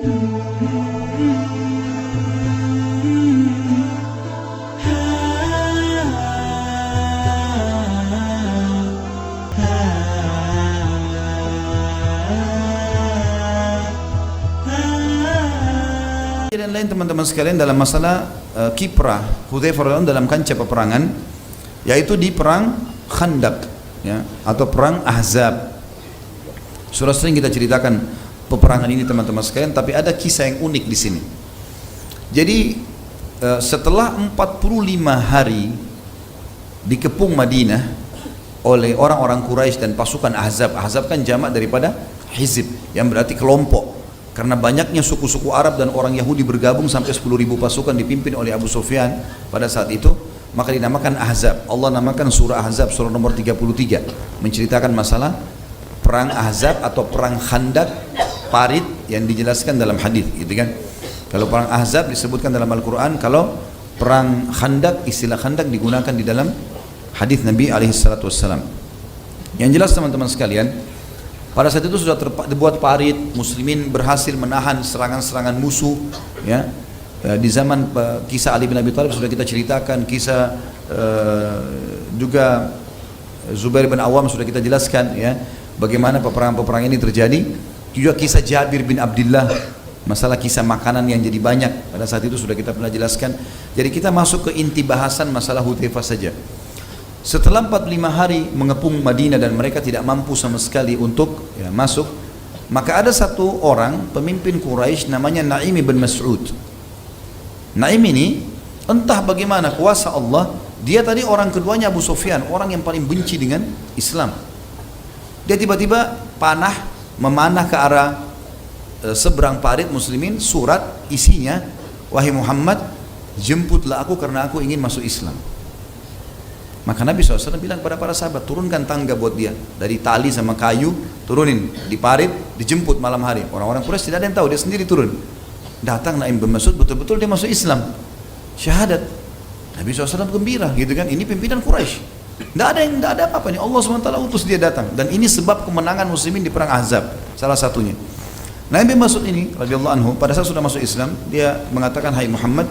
Dan lain teman-teman sekalian dalam masalah kiprah Hudzaifah radhiyallahu dalam kancah peperangan, yaitu di perang Khandaq, ya, atau perang Ahzab. Sudah sering kita ceritakan peperangan ini teman-teman sekalian, tapi ada kisah yang unik di sini. Jadi setelah 45 hari dikepung Madinah oleh orang-orang Quraisy dan pasukan Ahzab. Ahzab kan jamak daripada hizib, yang berarti kelompok. Karena banyaknya suku-suku Arab dan orang Yahudi bergabung sampai 10.000 pasukan dipimpin oleh Abu Sufyan pada saat itu, maka dinamakan Ahzab. Allah namakan surah Ahzab, surah nomor 33, menceritakan masalah perang Ahzab atau perang Khandaq, parit yang dijelaskan dalam hadis, gitu kan. Kalau perang Ahzab disebutkan dalam Al-Quran, kalau perang Khandaq, istilah Khandaq digunakan di dalam hadis Nabi SAW. Yang jelas teman-teman sekalian, pada saat itu sudah dibuat parit, muslimin berhasil menahan serangan-serangan musuh, ya. Di zaman kisah Ali bin Abi Thalib sudah kita ceritakan, kisah juga Zubair bin Awam sudah kita jelaskan, ya, bagaimana peperangan-peperangan ini terjadi. Juga kisah Jabir bin Abdullah, masalah kisah makanan yang jadi banyak, pada saat itu sudah kita pernah jelaskan. Jadi kita masuk ke inti bahasan masalah Hudzaifah saja. Setelah 45 hari mengepung Madinah dan mereka tidak mampu sama sekali untuk, ya, masuk, maka ada satu orang pemimpin Quraisy namanya Naim bin Mas'ud. Naim ini entah bagaimana kuasa Allah, dia tadi orang keduanya Abu Sufyan, orang yang paling benci dengan Islam. Dia tiba-tiba memanah ke arah seberang parit muslimin, surat isinya, "Wahai Muhammad, jemputlah aku karena aku ingin masuk Islam." Maka Nabi SAW bilang kepada para sahabat, turunkan tangga buat dia, dari tali sama kayu, turunin di parit, dijemput malam hari. Orang-orang Quraisy tidak ada yang tahu, dia sendiri turun. Datang Naim bin Mas'ud, betul-betul dia masuk Islam, syahadat. Nabi SAW gembira, gitu kan. Ini pimpinan Quraisy, tidak ada apa-apa nih. Allah SWT utus dia datang, dan ini sebab kemenangan muslimin di perang Ahzab, salah satunya. Naim bin Mas'ud ini radhiyallahu anhu pada saat sudah masuk Islam, dia mengatakan, "Hai Muhammad,"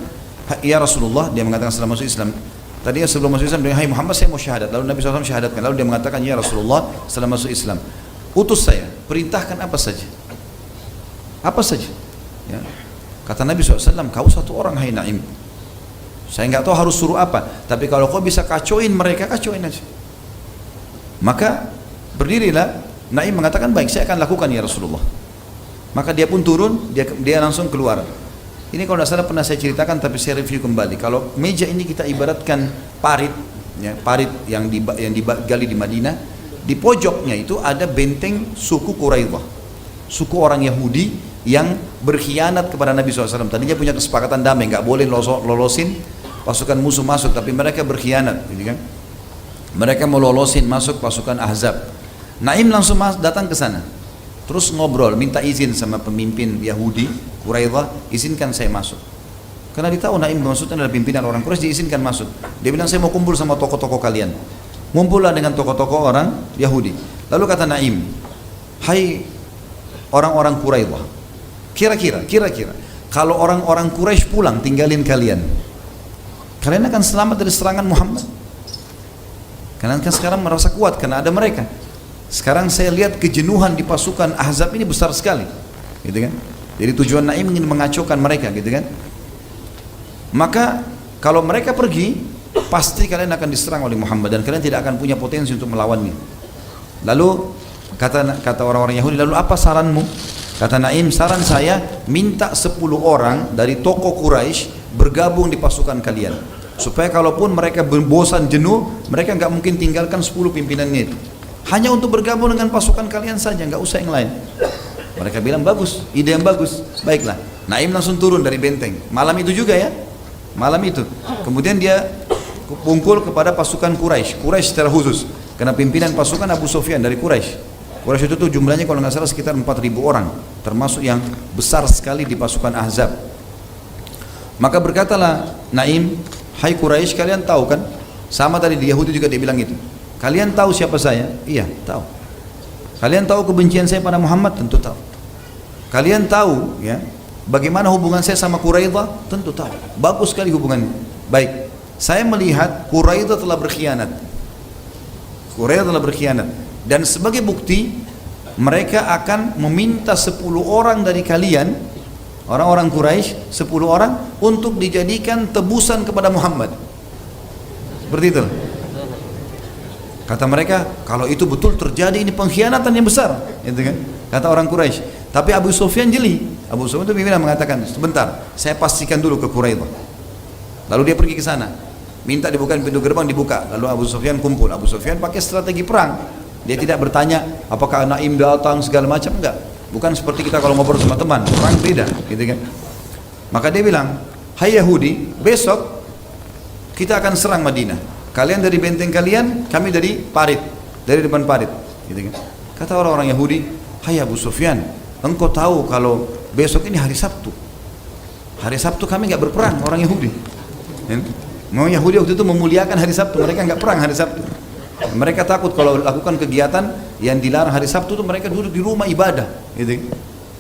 ya Rasulullah, dia mengatakan setelah masuk Islam. Tadinya sebelum masuk Islam dia, "Hai Muhammad, saya mau syahadat." Lalu Nabi SAW syahadatkan. Lalu dia mengatakan, "Ya Rasulullah, setelah masuk Islam, utus saya, perintahkan apa saja." Apa saja, ya. Kata Nabi SAW, "Kau satu orang, hai Naim. Saya nggak tahu harus suruh apa, tapi kalau kau bisa kacauin mereka, kacauin aja." Maka berdirilah Naim mengatakan, "Baik, saya akan lakukan ya Rasulullah." Maka dia pun turun, dia langsung keluar. Ini kalau tidak salah pernah saya ceritakan, tapi saya review kembali. Kalau meja ini kita ibaratkan parit, ya, parit yang digali di Madinah, di pojoknya itu ada benteng suku Quraidah, suku orang Yahudi yang berkhianat kepada Nabi SAW. Tadinya punya kesepakatan damai, nggak boleh lolosin pasukan musuh masuk, tapi mereka berkhianat, gitu kan. Mereka mau lolosin masuk pasukan Ahzab. Naim langsung datang ke sana, terus ngobrol, minta izin sama pemimpin Yahudi Quraidah, "Izinkan saya masuk." Karena ditahu Naim maksudnya adalah pimpinan orang Quraisy, diizinkan masuk. Dia bilang, "Saya mau kumpul sama tokoh-tokoh kalian." Ngumpullah dengan tokoh-tokoh orang Yahudi. Lalu kata Naim, "Hai orang-orang Quraidah, kira-kira kalau orang-orang Quraisy pulang tinggalin kalian akan selamat dari serangan Muhammad? Kalian kan sekarang merasa kuat karena ada mereka. Sekarang saya lihat kejenuhan di pasukan Ahzab ini besar sekali, gitu kan. Jadi tujuan Naim ingin mengacaukan mereka, gitu kan. Maka kalau mereka pergi, pasti kalian akan diserang oleh Muhammad dan kalian tidak akan punya potensi untuk melawannya." Lalu kata orang-orang Yahudi, "Lalu apa saranmu?" Kata Naim, "Saran saya, minta 10 orang dari tokoh Quraisy bergabung di pasukan kalian, supaya kalaupun mereka bosan jenuh, mereka nggak mungkin tinggalkan 10 pimpinannya itu. Hanya untuk bergabung dengan pasukan kalian saja, nggak usah yang lain." Mereka bilang, "Bagus, ide yang bagus." Baiklah, Naim langsung turun dari benteng. Malam itu juga, ya, malam itu. Kemudian dia kumpul kepada pasukan Quraisy secara khusus, karena pimpinan pasukan Abu Sufyan dari Quraisy. Quraisy itu jumlahnya kalau nggak salah sekitar 4.000 orang, termasuk yang besar sekali di pasukan Ahzab. Maka berkatalah Naim, "Hai Quraisy, kalian tahu kan?" Sama tadi di Yahudi juga dia bilang itu. "Kalian tahu siapa saya?" "Iya, tahu." "Kalian tahu kebencian saya pada Muhammad?" "Tentu tahu." "Kalian tahu, ya, Bagaimana hubungan saya sama Quraidah? Tentu tahu. Bagus sekali hubungannya. Baik, saya melihat Quraidah telah berkhianat. Quraidah telah berkhianat. Dan sebagai bukti, mereka akan meminta 10 orang dari kalian, orang-orang Quraisy, 10 orang untuk dijadikan tebusan kepada Muhammad. Seperti itu. Kata mereka, kalau itu betul terjadi, ini pengkhianatan yang besar, gitu kan? Kata orang Quraisy. Tapi Abu Sufyan jeli. Abu Sufyan itu pimpinan mengatakan, sebentar, saya pastikan dulu ke Quraidah. Lalu dia pergi ke sana, minta dibukain pintu gerbang, dibuka. Lalu Abu Sufyan kumpul. Abu Sufyan pakai strategi perang. Dia tidak bertanya apakah Naim datang segala macam, enggak. Bukan seperti kita kalau ngobrol sama teman, perang beda, gitu kan? Maka dia bilang, hai Yahudi, besok kita akan serang Madinah. Kalian dari benteng kalian, kami dari parit, dari depan parit, gitu kan? Kata orang-orang Yahudi, hai Abu Sufyan, engkau tahu kalau besok ini hari Sabtu. Hari Sabtu kami nggak berperang, orang Yahudi. Mau Yahudi waktu itu memuliakan hari Sabtu, mereka nggak perang hari Sabtu. Mereka takut kalau lakukan kegiatan yang dilarang hari Sabtu itu mereka duduk di rumah ibadah, gitu.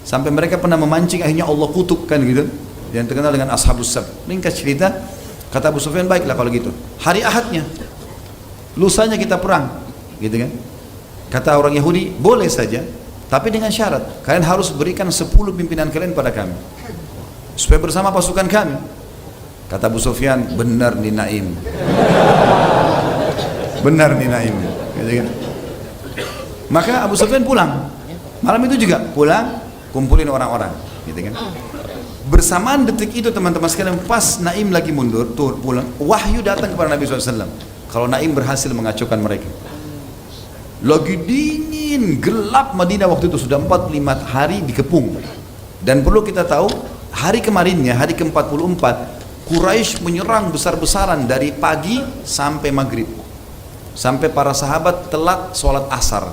Sampai mereka pernah memancing, akhirnya Allah kutukkan gitu. Yang terkenal dengan Ashabus Sabt. Ringkas cerita, kata Abu Sufyan, baiklah kalau gitu. Hari Ahadnya, lusanya kita perang, gitu kan? Kata orang Yahudi, boleh saja, tapi dengan syarat, kalian harus berikan 10 pimpinan kalian pada kami, supaya bersama pasukan kami. Kata Abu Sufyan, benar nih Naim. Benar nih Naim, gitu kan? Maka Abu Sufyan pulang. Malam itu juga pulang, kumpulin orang-orang, gitu kan? Bersamaan detik itu teman-teman sekalian, pas Naim lagi mundur, tuh pulang, wahyu datang kepada Nabi SAW. Kalau Naim berhasil mengacaukan mereka. Lagi dingin, gelap Madinah waktu itu, sudah 45 hari dikepung. Dan perlu kita tahu, hari kemarinnya, hari ke-44, Quraisy menyerang besar-besaran dari pagi sampai maghrib. Sampai para sahabat telat sholat asar.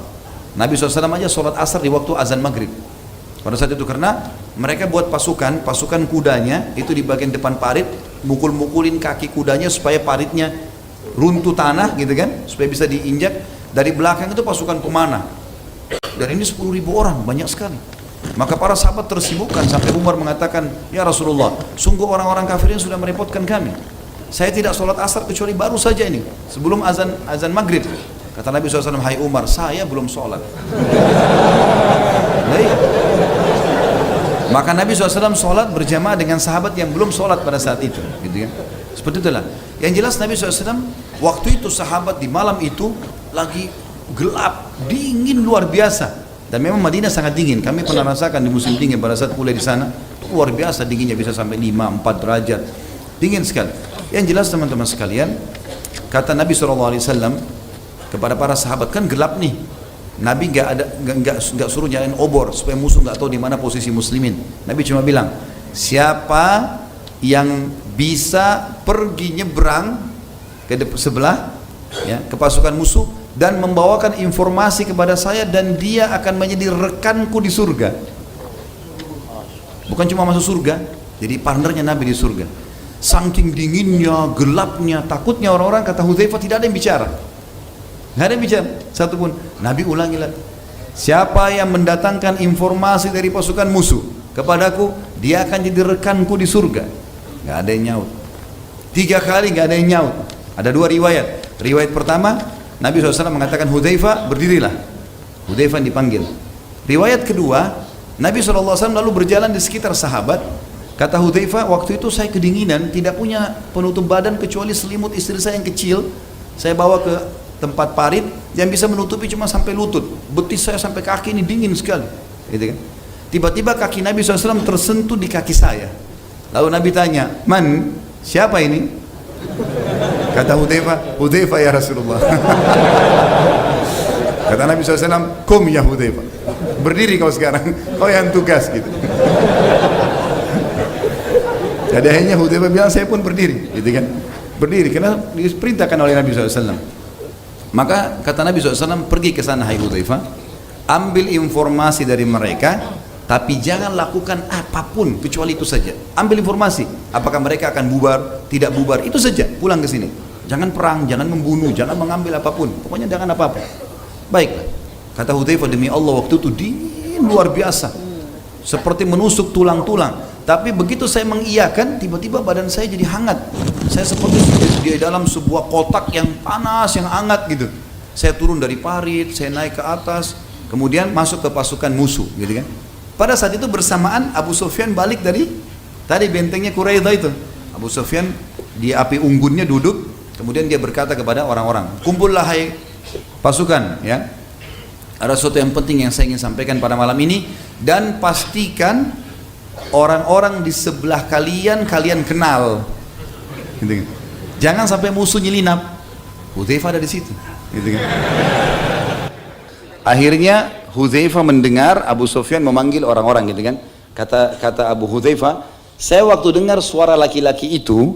Nabi SAW aja sholat asar di waktu azan maghrib. Pada saat itu karena mereka buat pasukan kudanya itu di bagian depan parit, mukul-mukulin kaki kudanya supaya paritnya runtuh tanah gitu kan, supaya bisa diinjak. Dari belakang itu pasukan pemanah. Dan ini 10.000 orang, banyak sekali. Maka para sahabat tersibukkan sampai Umar mengatakan, ya Rasulullah, sungguh orang-orang kafir ini sudah merepotkan kami. Saya tidak sholat asar kecuali baru saja ini, sebelum azan maghrib. Kata Nabi SAW, hai Umar, saya belum sholat. Maka Nabi SAW sholat berjamaah dengan sahabat yang belum sholat pada saat itu, gitu kan? Seperti itulah. Yang jelas Nabi SAW waktu itu sahabat di malam itu lagi gelap, dingin luar biasa. Dan memang Madinah sangat dingin. Kami pernah rasakan di musim dingin pada saat kuliah di sana, luar biasa dinginnya, bisa sampai 5-4 derajat, dingin sekali. Yang jelas teman-teman sekalian, kata Nabi SAW kepada para sahabat, kan gelap nih. Nabi nggak suruh nyalain obor supaya musuh nggak tahu di mana posisi muslimin. Nabi cuma bilang, siapa yang bisa pergi nyebrang ke sebelah, ya, ke pasukan musuh dan membawakan informasi kepada saya, dan dia akan menjadi rekanku di surga. Bukan cuma masuk surga, jadi partnernya Nabi di surga. Saking dinginnya, gelapnya, takutnya orang-orang, kata Hudzaifah, tidak ada yang bicara. Nggak ada yang bicara satupun. Nabi ulangi lagi, siapa yang mendatangkan informasi dari pasukan musuh kepadaku, dia akan jadi rekanku di surga. Nggak ada yang nyaut. 3 kali nggak ada yang nyaut. Ada 2 riwayat. Riwayat pertama, Nabi SAW mengatakan, Hudzaifah berdirilah. Hudzaifah dipanggil. Riwayat kedua, Nabi SAW lalu berjalan di sekitar sahabat. Kata Hudzaifah, waktu itu saya kedinginan, tidak punya penutup badan kecuali selimut istri saya yang kecil. Saya bawa ke tempat parit yang bisa menutupi cuma sampai lutut. Betis saya sampai kaki ini dingin sekali, gitu kan? Tiba-tiba kaki Nabi SAW tersentuh di kaki saya. Lalu Nabi tanya, man, siapa ini? Kata Hudzaifah, Hudzaifah ya Rasulullah. Kata Nabi SAW, kum ya Hudzaifah, berdiri kau sekarang, kau yang tugas, gitu. Jadi akhirnya Hudzaifah bilang, saya pun berdiri, gitu kan? Berdiri, karena diperintahkan oleh Nabi SAW. Maka kata Nabi SAW, pergi ke sana hai Hudzaifah, ambil informasi dari mereka, tapi jangan lakukan apapun kecuali itu saja. Ambil informasi, apakah mereka akan bubar, tidak bubar, itu saja, pulang ke sini. Jangan perang, jangan membunuh, jangan mengambil apapun, pokoknya jangan apa-apa. Baiklah, kata Hudzaifah, demi Allah waktu itu dingin luar biasa, seperti menusuk tulang-tulang. Tapi begitu saya mengiyakan, tiba-tiba badan saya jadi hangat. Saya seperti di dalam sebuah kotak yang panas, yang hangat gitu. Saya turun dari parit, saya naik ke atas, kemudian masuk ke pasukan musuh, gitu kan. Pada saat itu bersamaan Abu Sufyan balik dari tadi bentengnya Quraidah itu. Abu Sufyan di api unggunnya duduk, kemudian dia berkata kepada orang-orang, kumpullah hai pasukan, ya. Ada sesuatu yang penting yang saya ingin sampaikan pada malam ini, dan pastikan orang-orang di sebelah kalian kenal, gitu kan. Jangan sampai musuh nyelinap. Hudzaifah ada di situ, gitu kan. Akhirnya Hudzaifah mendengar Abu Sufyan memanggil orang-orang, gitu kan. Kata Abu Hudzaifah, saya waktu dengar suara laki-laki itu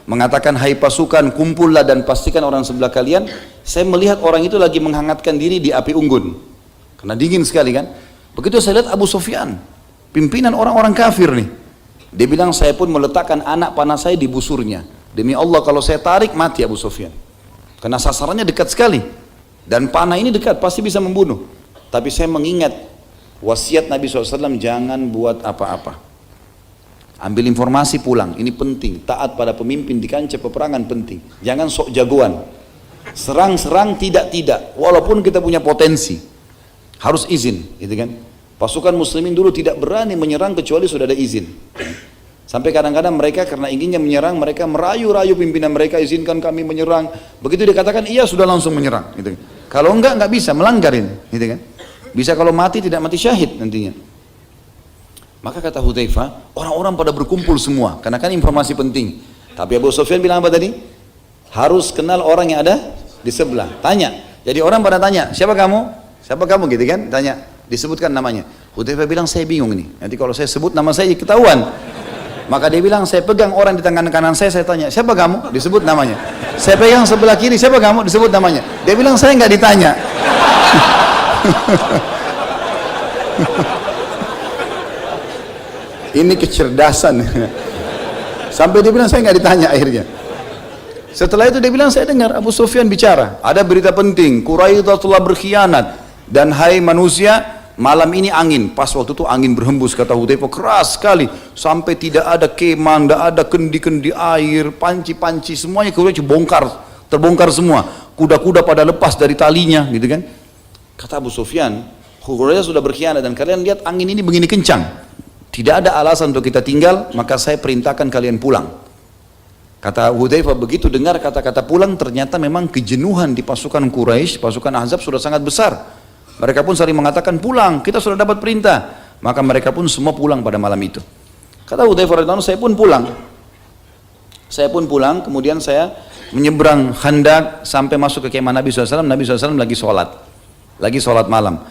mengatakan, hai pasukan, kumpullah dan pastikan orang sebelah kalian. Saya melihat orang itu lagi menghangatkan diri di api unggun, karena dingin sekali kan. Begitu saya lihat Abu Sufyan, pimpinan orang-orang kafir nih, dia bilang, saya pun meletakkan anak panah saya di busurnya. Demi Allah kalau saya tarik mati Abu Sufyan, karena sasarannya dekat sekali dan panah ini dekat, pasti bisa membunuh. Tapi saya mengingat wasiat Nabi SAW, jangan buat apa-apa, ambil informasi pulang, ini penting. Taat pada pemimpin di kancah peperangan penting. Jangan sok jagoan, serang tidak, walaupun kita punya potensi, harus izin, gitu kan. Pasukan muslimin dulu tidak berani menyerang kecuali sudah ada izin. Sampai kadang-kadang mereka karena inginnya menyerang, mereka merayu-rayu pimpinan mereka, izinkan kami menyerang. Begitu dikatakan iya, sudah langsung menyerang, gitu kan. Kalau enggak bisa, melanggarin, gitu kan. Bisa kalau mati tidak mati syahid nantinya. Maka kata Hudzaifah, orang-orang pada berkumpul semua, karena kan informasi penting. Tapi Abu Sufyan bilang apa tadi? Harus kenal orang yang ada di sebelah. Tanya. Jadi orang pada tanya, siapa kamu? Siapa kamu, gitu kan? Tanya, disebutkan namanya. Hudzaifah bilang, saya bingung nih. Nanti kalau saya sebut nama saya ketahuan. Maka dia bilang, saya pegang orang di tangan kanan saya tanya, siapa kamu? Disebut namanya. Saya pegang sebelah kiri, siapa kamu? Disebut namanya. Dia bilang, saya nggak ditanya. Ini kecerdasan. Sampai dia bilang, saya nggak ditanya akhirnya. Setelah itu dia bilang, saya dengar Abu Sufyan bicara, ada berita penting, Quraidah telah berkhianat, dan hai manusia, malam ini angin. Pas waktu itu angin berhembus, kata Hudzaifah, keras sekali, sampai tidak ada kemah, tidak ada kendi-kendi air, panci-panci, semuanya Quraisy terbongkar semua. Kuda-kuda pada lepas dari talinya, gitu kan. Kata Abu Sufyan, Quraisy sudah berkhianat dan kalian lihat angin ini begini kencang. Tidak ada alasan untuk kita tinggal, maka saya perintahkan kalian pulang. Kata Hudzaifah, begitu dengar kata-kata pulang, ternyata memang kejenuhan di pasukan Quraisy, pasukan Ahzab sudah sangat besar. Mereka pun saling mengatakan, pulang, kita sudah dapat perintah. Maka mereka pun semua pulang pada malam itu. Kata Hudzaifah radhiyallahu anhu, saya pun pulang. Saya pun pulang, kemudian saya menyeberang Khandaq sampai masuk ke kemah Nabi SAW. Nabi SAW lagi sholat malam.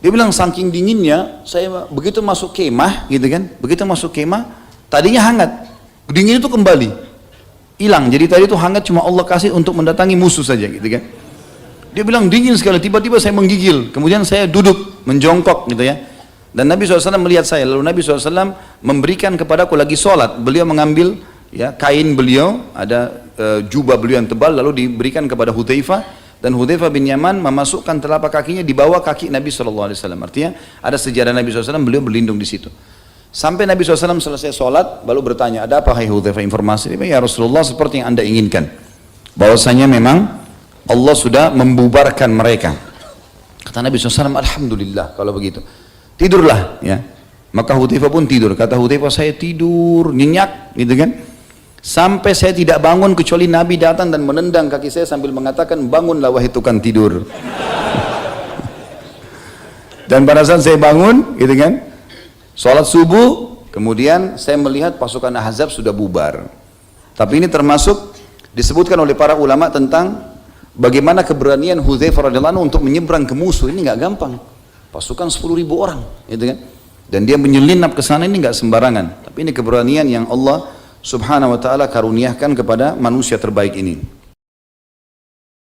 Dia bilang, saking dinginnya, saya begitu masuk kemah, gitu kan, begitu masuk kemah, tadinya hangat, dingin itu kembali, hilang. Jadi tadi itu hangat cuma Allah kasih untuk mendatangi musuh saja, gitu kan. Dia bilang dingin sekali, tiba-tiba saya menggigil, kemudian saya duduk, menjongkok, gitu ya. Dan Nabi SAW melihat saya, lalu Nabi SAW memberikan kepadaku lagi sholat. Beliau mengambil ya kain beliau, ada jubah beliau yang tebal, lalu diberikan kepada Hudzaifah. Dan Hudzaifah bin Yaman memasukkan telapak kakinya di bawah kaki Nabi SAW. Artinya ada sejarah Nabi SAW, beliau berlindung di situ. Sampai Nabi SAW selesai sholat, baru bertanya, ada apa hai Hudzaifah, informasi? Dia bilang, ya Rasulullah, seperti yang anda inginkan, bahwasanya memang Allah sudah membubarkan mereka. Kata Nabi SAW, alhamdulillah kalau begitu. Tidurlah, ya. Maka Hudzaifah pun tidur. Kata Hudzaifah, saya tidur nyenyak, gitu kan. Sampai saya tidak bangun kecuali Nabi datang dan menendang kaki saya sambil mengatakan, bangunlah wahai tukang tidur. Dan pada saat saya bangun, gitu kan, sholat subuh, kemudian saya melihat pasukan Ahzab sudah bubar. Tapi ini termasuk disebutkan oleh para ulama tentang bagaimana keberanian Hudzaifah radhiyallahu anhu untuk menyeberang ke musuh. Ini nggak gampang. Pasukan 10.000 orang, gitu kan. Dan dia menyelinap ke sana, ini nggak sembarangan. Tapi ini keberanian yang Allah Subhanahu wa ta'ala karuniakan kepada manusia terbaik ini.